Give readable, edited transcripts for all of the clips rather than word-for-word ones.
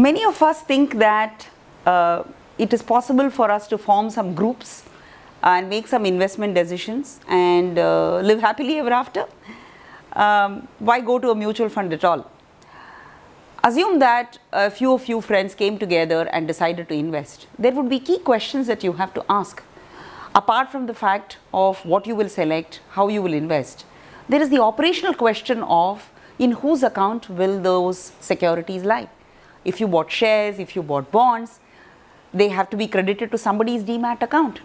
Many of us think that it is possible for us to form some groups and make some investment decisions and live happily ever after. Why go to a mutual fund at all? Assume that a few of you friends came together and decided to invest. There would be key questions that you have to ask. Apart from the fact of what you will select, how you will invest, there is the operational question of in whose account will those securities lie. If you bought shares, if you bought bonds, they have to be credited to somebody's demat account,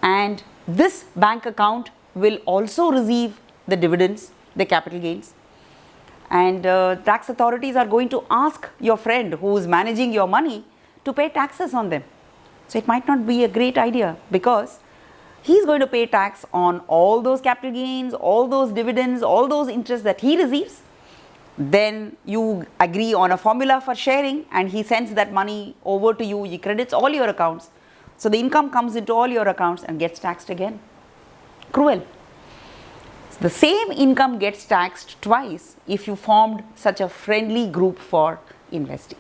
and this bank account will also receive the dividends, the capital gains, and tax authorities are going to ask your friend who is managing your money to pay taxes on them. So it might not be a great idea, because he is going to pay tax on all those capital gains, all those dividends, all those interests that he receives. Then you agree on a formula for sharing and he sends that money over to you, he credits all your accounts. So the income comes into all your accounts and gets taxed again. Cruel. The same income gets taxed twice if you formed such a friendly group for investing.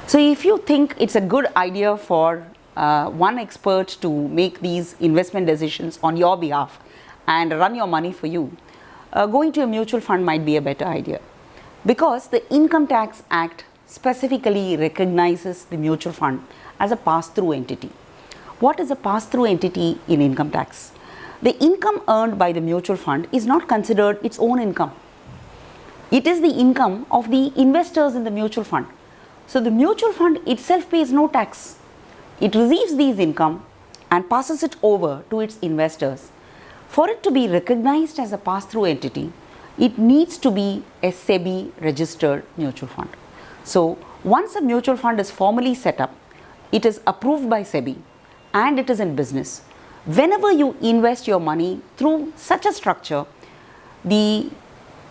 So if you think it's a good idea for one expert to make these investment decisions on your behalf and run your money for you, going to a mutual fund might be a better idea, because the Income Tax Act specifically recognizes the mutual fund as a pass-through entity. What is a pass-through entity in income tax? The income earned by the mutual fund is not considered its own income. It is the income of the investors in the mutual fund. So the mutual fund itself pays no tax. It receives these income and passes it over to its investors. For it to be recognized as a pass-through entity, it needs to be a SEBI registered mutual fund. So once a mutual fund is formally set up, it is approved by SEBI and it is in business. Whenever you invest your money through such a structure, the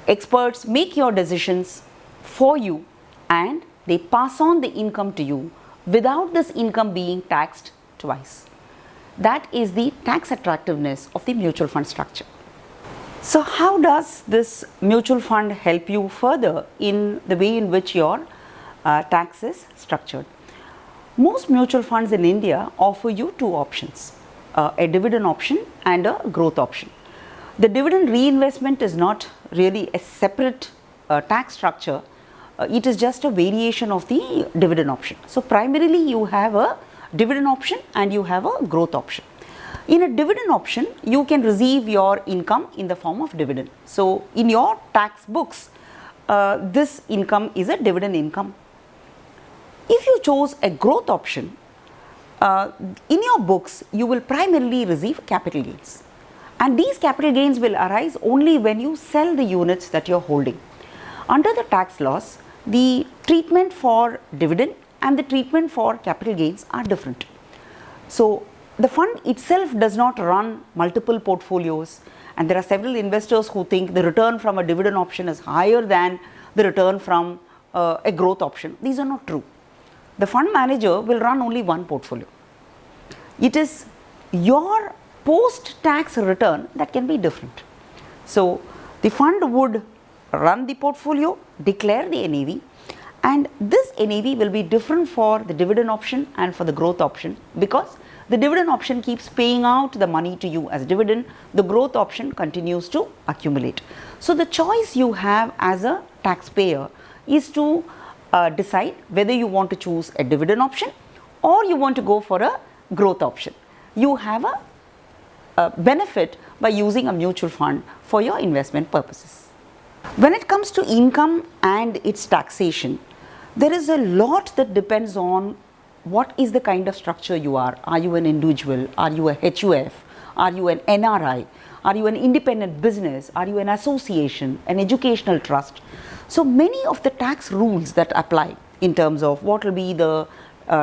experts make your decisions for you and they pass on the income to you without this income being taxed twice. That is the tax attractiveness of the mutual fund structure. So how does this mutual fund help you further in the way in which your tax is structured? Most mutual funds in India offer you two options, a dividend option and a growth option. The dividend reinvestment is not really a separate tax structure, it is just a variation of the dividend option. So primarily you have a dividend option and you have a growth option. In a dividend option, you can receive your income in the form of dividend. So in your tax books, this income is a dividend income. If you chose a growth option, in your books, you will primarily receive capital gains. And these capital gains will arise only when you sell the units that you are holding. Under the tax laws, the treatment for dividend and the treatment for capital gains are different. So the fund itself does not run multiple portfolios, and there are several investors who think the return from a dividend option is higher than the return from a growth option. These are not true. The fund manager will run only one portfolio. It is your post-tax return that can be different. So the fund would run the portfolio, declare the NAV, and this NAV will be different for the dividend option and for the growth option, because the dividend option keeps paying out the money to you as dividend, the growth option continues to accumulate. So the choice you have as a taxpayer is to decide whether you want to choose a dividend option or you want to go for a growth option. You have a benefit by using a mutual fund for your investment purposes. When it comes to income and its taxation, there is a lot that depends on what is the kind of structure you are. Are you an individual? Are you a HUF? Are you an NRI? Are you an independent business? Are you an association, an educational trust? So many of the tax rules that apply in terms of what will be the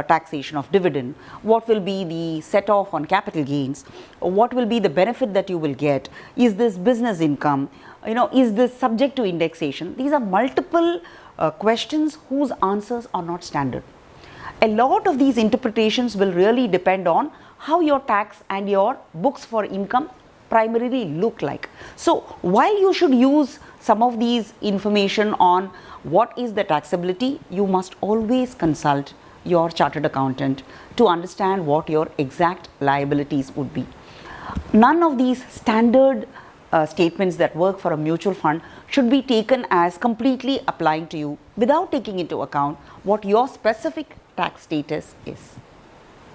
taxation of dividend, what will be the set off on capital gains, what will be the benefit that you will get, is this business income, is this subject to indexation? These are multiple questions whose answers are not standard. A lot of these interpretations will really depend on how your tax and your books for income primarily look like. So while you should use some of these information on what is the taxability, you must always consult your chartered accountant to understand what your exact liabilities would be. None of these standard statements that work for a mutual fund should be taken as completely applying to you without taking into account what your specific tax status is.